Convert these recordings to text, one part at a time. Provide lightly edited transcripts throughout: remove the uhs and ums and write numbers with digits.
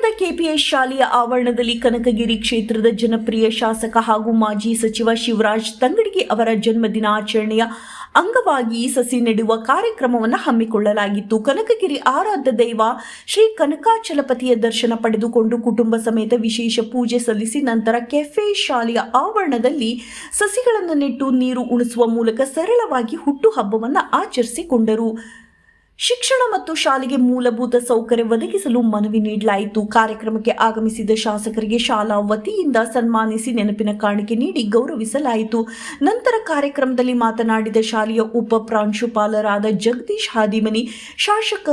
ನಗರದ ಕೆಪಿಎಸ್ ಶಾಲೆಯ ಆವರಣದಲ್ಲಿ ಕನಕಗಿರಿ ಕ್ಷೇತ್ರದ ಜನಪ್ರಿಯ ಶಾಸಕ ಹಾಗೂ ಮಾಜಿ ಸಚಿವ ಶಿವರಾಜ್ ತಂಗಡಗಿ ಅವರ ಜನ್ಮದಿನಾಚರಣೆಯ ಅಂಗವಾಗಿ ಸಸಿ ನೆಡುವ ಕಾರ್ಯಕ್ರಮವನ್ನು ಹಮ್ಮಿಕೊಳ್ಳಲಾಗಿತ್ತು. ಕನಕಗಿರಿ ಆರಾಧ್ಯ ದೈವ ಶ್ರೀ ಕನಕಾಚಲಪತಿಯ ದರ್ಶನ ಪಡೆದುಕೊಂಡು ಕುಟುಂಬ ಸಮೇತ ವಿಶೇಷ ಪೂಜೆ ಸಲ್ಲಿಸಿ ನಂತರ ಕೆಫೆ ಶಾಲೆಯ ಆವರಣದಲ್ಲಿ ಸಸಿಗಳನ್ನು ನೆಟ್ಟು ನೀರು ಉಣಿಸುವ ಮೂಲಕ ಸರಳವಾಗಿ ಹುಟ್ಟುಹಬ್ಬವನ್ನು ಆಚರಿಸಿಕೊಂಡರು. ಶಿಕ್ಷಣ ಮತ್ತು ಶಾಲೆಗೆ ಮೂಲಭೂತ ಸೌಕರ್ಯ ಒದಗಿಸಲು ಮನವಿ ನೀಡಲಾಯಿತು. ಕಾರ್ಯಕ್ರಮಕ್ಕೆ ಆಗಮಿಸಿದ ಶಾಸಕರಿಗೆ ಶಾಲಾ ವತಿಯಿಂದ ಸನ್ಮಾನಿಸಿ ನೆನಪಿನ ಕಾಣಿಕೆ ನೀಡಿ ಗೌರವಿಸಲಾಯಿತು. ನಂತರ ಕಾರ್ಯಕ್ರಮದಲ್ಲಿ ಮಾತನಾಡಿದ ಶಾಲೆಯ ಉಪ ಪ್ರಾಂಶುಪಾಲರಾದ ಜಗದೀಶ್ ಹಾದಿಮನಿ, ಶಾಸಕ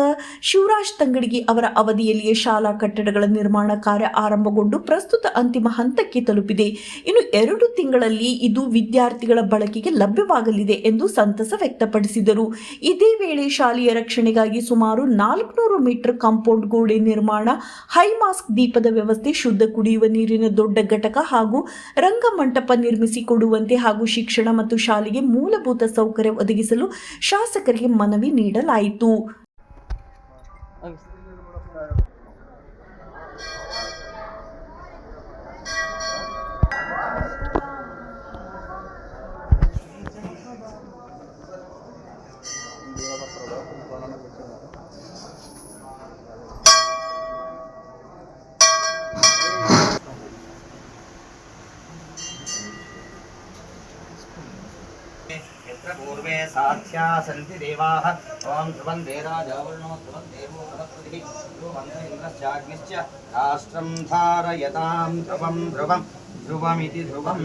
ಶಿವರಾಜ್ ತಂಗಡಗಿ ಅವರ ಅವಧಿಯಲ್ಲಿಯೇ ಶಾಲಾ ಕಟ್ಟಡಗಳ ನಿರ್ಮಾಣ ಕಾರ್ಯ ಆರಂಭಗೊಂಡು ಪ್ರಸ್ತುತ ಅಂತಿಮ ಹಂತಕ್ಕೆ ತಲುಪಿದೆ. ಇನ್ನು 2 ತಿಂಗಳಲ್ಲಿ ಇದು ವಿದ್ಯಾರ್ಥಿಗಳ ಬಳಕೆಗೆ ಲಭ್ಯವಾಗಲಿದೆ ಎಂದು ಸಂತಸ ವ್ಯಕ್ತಪಡಿಸಿದರು. ಇದೇ ವೇಳೆ ಶಾಲೆಯ ರಕ್ಷಣೆಗಾಗಿ ಸುಮಾರು 400 ಮೀಟರ್ ಕಾಂಪೌಂಡ್ ಗೋಡೆ ನಿರ್ಮಾಣ, ಹೈಮಾಸ್ಕ್ ದೀಪದ ವ್ಯವಸ್ಥೆ, ಶುದ್ಧ ಕುಡಿಯುವ ನೀರಿನ ದೊಡ್ಡ ಘಟಕ ಹಾಗೂ ರಂಗಮಂಟಪ ನಿರ್ಮಿಸಿಕೊಡುವಂತೆ ಹಾಗೂ ಶಿಕ್ಷಣ ಮತ್ತು ಶಾಲೆಗೆ ಮೂಲಭೂತ ಸೌಕರ್ಯ ಒದಗಿಸಲು ಶಾಸಕರಿಗೆ ಮನವಿ ನೀಡಲಾಯಿತು. पूर्वे साध्या सन्ति देवाः ओम ध्रुवं देराजावरणं ध्रुवं देवो बृहस्पतिः ध्रुवं इन्द्रश्चाग्निश्च राष्ट्रं धारयतां ध्रुवं ध्रुवं ध्रुवमिति ध्रुवं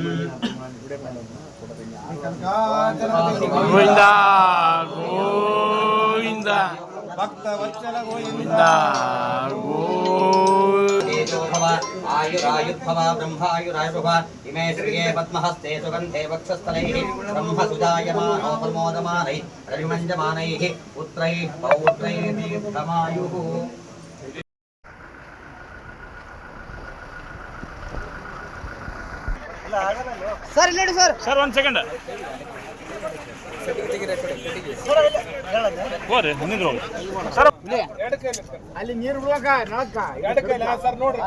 गोविंदा गोविंदा भक्तवत्सल गोविंदा आयुरायुर्भव ब्रह्मायुरायुर्भव इमे श्रिये पद्महस्ते सुगन्धे वक्षस्थलैः ब्रह्मसुजायमानो प्रमोदमानैः रविमञ्जमानैः पुत्रैः पौत्रैः दीर्घमायुः. ಸರ್ ನೋಡಿ ಸರ್ ಸರ್ 1 ಸೆಕೆಂಡ್ ಹೋರಿ ನಿಂದ್ರು ಸರ್ ಅಲ್ಲಿ ನೀರು ಬಿಡುವಾಗ ನಳಕ್ಕ ಸರ್ ನೋಡ್ರಿ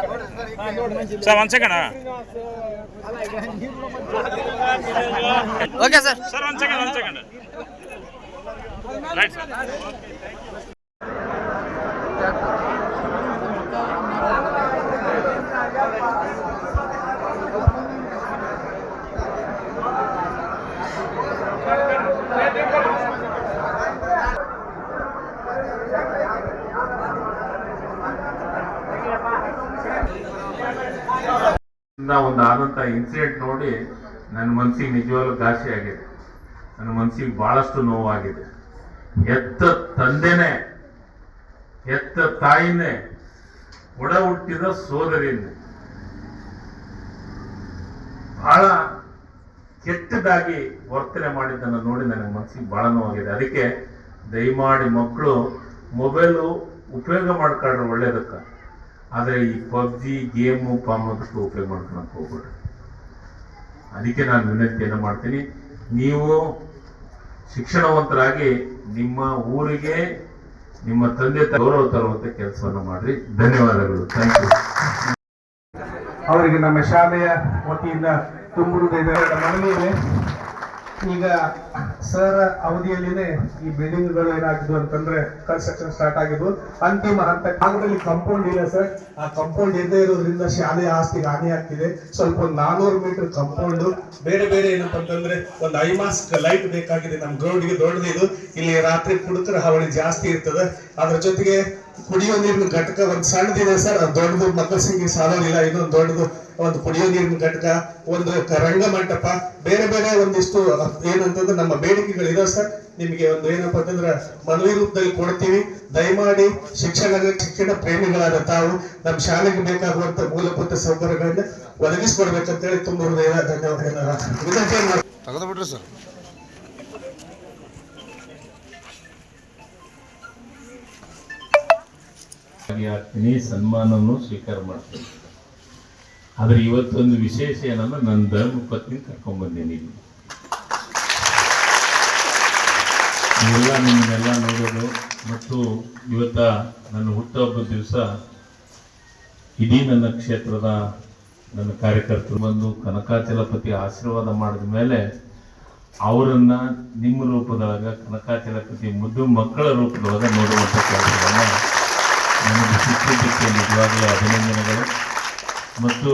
sir 1 second okay sir sir 1 second right sir. ಒಂದು ಆದಂಥ ಇನ್ಸಿಡೆಂಟ್ ನೋಡಿ ನನ್ನ ಮನಸ್ಸಿಗೆ ನಿಜವಾಗ್ಲೂ ಘಾಸಿ ಆಗಿದೆ. ನನ್ನ ಮನಸ್ಸಿಗೆ ಬಹಳಷ್ಟು ನೋವಾಗಿದೆ. ಎತ್ತ ತಂದೆನೇ, ಎತ್ತ ತಾಯಿನೇ, ಒಡ ಹುಟ್ಟಿದ ಸೋದರಿನೇ ಬಹಳ ಕೆಟ್ಟದಾಗಿ ವರ್ತನೆ ಮಾಡಿದ್ದನ್ನು ನೋಡಿ ನನಗೆ ಮನಸ್ಸಿಗೆ ಬಹಳ ನೋವಾಗಿದೆ. ಅದಕ್ಕೆ ದಯಮಾಡಿ ಮಕ್ಕಳು ಮೊಬೈಲು ಉಪಯೋಗ ಮಾಡ್ಕೊಂಡ್ರೆ ಒಳ್ಳೇದಕ್ಕೆ, ಆದರೆ ಈ ಪಬ್ಜಿ ಗೇಮು ಪಾಮೋದಕ್ಕೆ ಉಪಯೋಗ ಮಾಡ್ಕೊಳಕ್ಕೆ ಹೋಗ್ಬೇಡ್ರಿ. ಅದಕ್ಕೆ ನಾನು ವಿನಂತಿಯನ್ನು ಮಾಡ್ತೀನಿ, ನೀವು ಶಿಕ್ಷಣವಂತರಾಗಿ ನಿಮ್ಮ ಊರಿಗೆ ನಿಮ್ಮ ತಂದೆ ಗೌರವ ತರುವಂತ ಕೆಲಸವನ್ನು ಮಾಡ್ರಿ. ಧನ್ಯವಾದಗಳು. Thank you. ಅವರಿಗೆ ನಮ್ಮ ಶಾಲೆಯ ವತಿಯಿಂದ ತುಂಬುವುದಿದೆ ಮನವಿ ಇದೆ. ಈಗ ಸರ್ ಅವಧಿಯಲ್ಲಿನೇ ಈ ಬಿಲ್ಡಿಂಗ್ಗಳು ಏನಾಗಿದ್ವು ಅಂತಂದ್ರೆ ಕನ್ಸ್ಟ್ರಕ್ಷನ್ ಸ್ಟಾರ್ಟ್ ಆಗಿದ್ವು. ಅಂತಿಮ ಹಂತ ಭಾಗದಲ್ಲಿ ಕಾಂಪೌಂಡ್ ಇಲ್ಲ ಸರ್. ಆ ಕಾಂಪೌಂಡ್ ಇಲ್ಲದೆ ಇರೋದ್ರಿಂದ ಶಾಲೆಯ ಆಸ್ತಿಗೆ ಹಾನಿ ಆಗ್ತಿದೆ. ಸ್ವಲ್ಪ ಒಂದು 400 ಮೀಟರ್ ಕಾಂಪೌಂಡ್, ಬೇರೆ ಬೇರೆ ಏನಪ್ಪ ಅಂತಂದ್ರೆ ಒಂದು ಐಮಾಸ್ಕ್ ಲೈಟ್ ಬೇಕಾಗಿದೆ. ನಮ್ಮ ಗ್ರೌಂಡ್ಗೆ ದೊಡ್ಡದಿದು. ಇಲ್ಲಿ ರಾತ್ರಿ ಕುಡುಕರ ಹಾವಳಿ ಜಾಸ್ತಿ ಇರ್ತದೆ. ಅದ್ರ ಜೊತೆಗೆ ಕುಡಿಯೋ ನೀರಿನ ಘಟಕ ಒಂದು ಸಣ್ಣದಿದೆ ಸರ್, ದೊಡ್ಡದು ಮಕ್ಕಳ ಸಂಖ್ಯೆ ಸಾಲೋದಿಲ್ಲ. ಇನ್ನೊಂದು ದೊಡ್ಡದು ಒಂದು ಕುಡಿಯೋ ನೀರಿನ ಘಟಕ, ಒಂದು ರಂಗಮಂಟಪ, ಬೇರೆ ಬೇರೆ ಒಂದಿಷ್ಟು ಏನಂತಂದ್ರೆ ನಮ್ಮ ಬೇಡಿಕೆಗಳಿದಾವೆ ಸರ್. ನಿಮಗೆ ಒಂದು ಏನಪ್ಪಾ ಅಂತಂದ್ರೆ ಮನವಿ ರೂಪದಲ್ಲಿ ಕೊಡ್ತೀವಿ. ದಯಮಾಡಿ ಶಿಕ್ಷಣ ಪ್ರೇಮಿಗಳಾದ ತಾವು ನಮ್ಮ ಶಾಲೆಗೆ ಬೇಕಾಗುವಂತ ಮೂಲಭೂತ ಸೌಕರ್ಯಗಳನ್ನ ಒದಗಿಸ್ಕೊಡ್ಬೇಕಂತೇಳಿ ತುಂಬ ಹೃದಯ ಧನ್ಯವಾದ ತೆಗೆದುಬಿಟ್ರಿ ಸರ್. ಸನ್ಮಾನವನ್ನು ಸ್ವೀಕಾರ ಮಾಡ್ತೀನಿ. ಆದ್ರೆ ಇವತ್ತೊಂದು ವಿಶೇಷ ಏನಂದ್ರೆ ನನ್ನ ಧರ್ಮ ಪತ್ನಿ ಕರ್ಕೊಂಡ್ಬಂದೇನಿ. ನೀವೆಲ್ಲ ನಿಮ್ಮನ್ನೆಲ್ಲ ನೋಡೋದು ಮತ್ತು ಇವತ್ತ ನನ್ನ ಹುಟ್ಟುಹಬ್ಬದ ದಿವಸ ಇಡೀ ನನ್ನ ಕ್ಷೇತ್ರದ ನನ್ನ ಕಾರ್ಯಕರ್ತರು ಬಂದು ಕನಕಾಚಲಪತಿ ಆಶೀರ್ವಾದ ಮಾಡಿದ ಮೇಲೆ ಅವರನ್ನ ನಿಮ್ಮ ರೂಪದೊಳಗ ಕನಕಾಚಲಪತಿ ಮುದ್ದು ಮಕ್ಕಳ ರೂಪದೊಳಗ ನೋಡುವಂಥ ಕೆಲಸವನ್ನು ನನಗೆ ಸಿಕ್ಕಿದ್ದಕ್ಕೆ ನಿಜವಾಗಲೂ ಅಭಿನಂದನೆಗಳು. ಮತ್ತು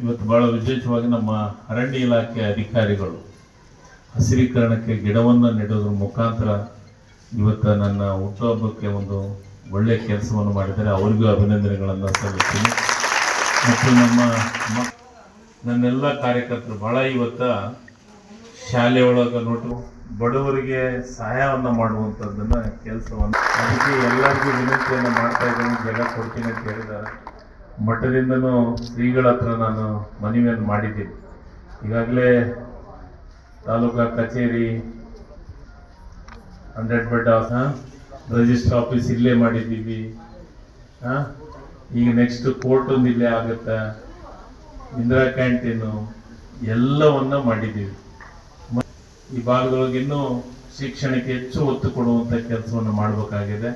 ಇವತ್ತು ಬಹಳ ವಿಶೇಷವಾಗಿ ನಮ್ಮ ಅರಣ್ಯ ಇಲಾಖೆ ಅಧಿಕಾರಿಗಳು ಹಸಿರೀಕರಣಕ್ಕೆ ಗಿಡವನ್ನು ನೆಡೋದ್ರ ಮುಖಾಂತರ ಇವತ್ತು ನನ್ನ ಹುಟ್ಟುಹಬ್ಬಕ್ಕೆ ಒಂದು ಒಳ್ಳೆಯ ಕೆಲಸವನ್ನು ಮಾಡಿದ್ದಾರೆ. ಅವರಿಗೂ ಅಭಿನಂದನೆಗಳನ್ನು ಸಲ್ಲಿಸ್ತೀನಿ. ಮತ್ತು ನನ್ನೆಲ್ಲ ಕಾರ್ಯಕರ್ತರು ಭಾಳ ಇವತ್ತು ಶಾಲೆ ಒಳಗೆ ನೋಟು ಬಡವರಿಗೆ ಸಹಾಯವನ್ನು ಮಾಡುವಂಥದ್ದನ್ನು ಕೆಲಸವನ್ನು, ಅದಕ್ಕೆ ಎಲ್ಲರಿಗೂ ವಿನಂತಿಯನ್ನು ಮಾಡ್ತಾ ಇದ್ದೀನಿ. ಜಾಗ ಕೊಡ್ತೀನಿ ಅಂತ ಹೇಳಿದ್ದಾರೆ. ಮಠದಿಂದನೂ ಶ್ರೀಗಳ ಹತ್ರ ನಾನು ಮನವಿಯನ್ನು ಮಾಡಿದ್ದೀನಿ. ಈಗಾಗಲೇ ತಾಲೂಕಾ ಕಚೇರಿ 100 ಬೆಡ್ ರಿಜಿಸ್ಟರ್ ಆಫೀಸ್ ಇಲ್ಲೇ ಮಾಡಿದ್ದೀವಿ. ಈಗ ನೆಕ್ಸ್ಟ್ ಕೋರ್ಟ್ ಒಂದು ಇಲ್ಲೇ ಆಗುತ್ತೆ, ಇಂದಿರಾ ಕ್ಯಾಂಟೀನು ಎಲ್ಲವನ್ನ ಮಾಡಿದ್ದೀವಿ. ಈ ಭಾಗದೊಳಗೆ ಇನ್ನೂ ಶಿಕ್ಷಣಕ್ಕೆ ಹೆಚ್ಚು ಒತ್ತು ಕೊಡುವಂಥ ಕೆಲಸವನ್ನು ಮಾಡಬೇಕಾಗಿದೆ.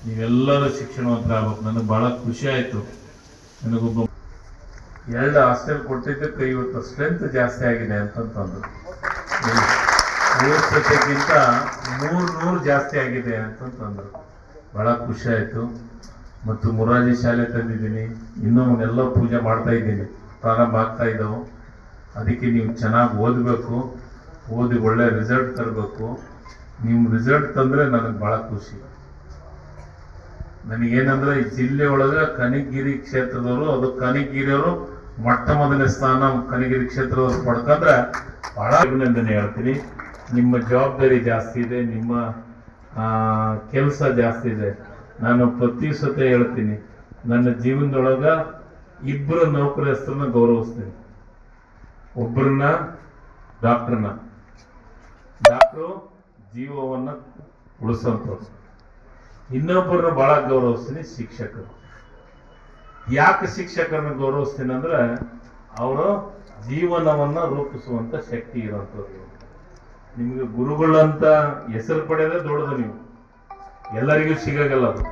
ನೀವೆಲ್ಲರೂ ಶಿಕ್ಷಣವಂತರಾಗಬೇಕು. ನನಗೆ ಭಾಳ ಖುಷಿ ಆಯಿತು. ನನಗೊಬ್ಬ 2 ಹಾಸ್ಟೆಲ್ ಕೊಟ್ಟಿದ್ದಕ್ಕೆ ಇವತ್ತು ಸ್ಟ್ರೆಂತ್ ಜಾಸ್ತಿ ಆಗಿದೆ ಅಂತಂತಂದ್ರು. 50%ಗಿಂತ 100 ಜಾಸ್ತಿ ಆಗಿದೆ ಅಂತಂತಂದ್ರು. ಭಾಳ ಖುಷಿ ಆಯಿತು. ಮತ್ತು ಮೊರಾರ್ಜಿ ಶಾಲೆ ತಂದಿದ್ದೀನಿ. ಇನ್ನೂ ಅವನ್ನೆಲ್ಲ ಪೂಜೆ ಮಾಡ್ತಾ ಇದ್ದೀನಿ. ಪ್ರಾರಂಭ ಆಗ್ತಾ ಇದ್ದಾವೆ. ಅದಕ್ಕೆ ನೀವು ಚೆನ್ನಾಗಿ ಓದಬೇಕು, ಓದಿ ಒಳ್ಳೆ ರಿಸಲ್ಟ್ ತರಬೇಕು. ನಿಮ್ಮ ರಿಸಲ್ಟ್ ತಂದರೆ ನನಗೆ ಭಾಳ ಖುಷಿ. ನನಗೇನಂದ್ರೆ ಈ ಜಿಲ್ಲೆ ಒಳಗೆ ಕನಕಗಿರಿ ಕ್ಷೇತ್ರದವರು, ಅದು ಕನಕಗಿರಿಯವರು ಮೊಟ್ಟ ಮೊದಲನೇ ಸ್ಥಾನ ಕನಕಗಿರಿ ಕ್ಷೇತ್ರದವರು ಪಡ್ಕೊಂಡ್ರೆ ಭಾಳ ಅಭಿನಂದನೆ ಹೇಳ್ತೀನಿ. ನಿಮ್ಮ ಜವಾಬ್ದಾರಿ ಜಾಸ್ತಿ ಇದೆ, ನಿಮ್ಮ ಕೆಲಸ ಜಾಸ್ತಿ ಇದೆ. ನಾನು ಪ್ರತಿ ಸತಿ ಹೇಳ್ತೀನಿ, ನನ್ನ ಜೀವನದೊಳಗ 2 ನೌಕರಸ್ಥರನ್ನ ಗೌರವಿಸ್ತೀನಿ. ಒಬ್ಬರನ್ನ ಡಾಕ್ಟ್ರು ಜೀವವನ್ನ ಉಳಿಸೋಂಥವ್ರು. ಇನ್ನೊಬ್ಬರನ್ನ ಬಹಳ ಗೌರವಿಸ್ತೀನಿ, ಶಿಕ್ಷಕರು. ಯಾಕೆ ಶಿಕ್ಷಕರನ್ನ ಗೌರವಿಸ್ತೀನಿ ಅಂದ್ರೆ ಅವರು ಜೀವನವನ್ನ ರೂಪಿಸುವಂತ ಶಕ್ತಿ ಇರುವಂಥವ್ರು. ನಿಮಗೆ ಗುರುಗಳಂತ ಹೆಸರು ಪಡೆಯೋದೇ ದೊಡ್ಡದು. ನೀವು ಎಲ್ಲರಿಗೂ ಸಿಗಲ್ಲ ಅದು.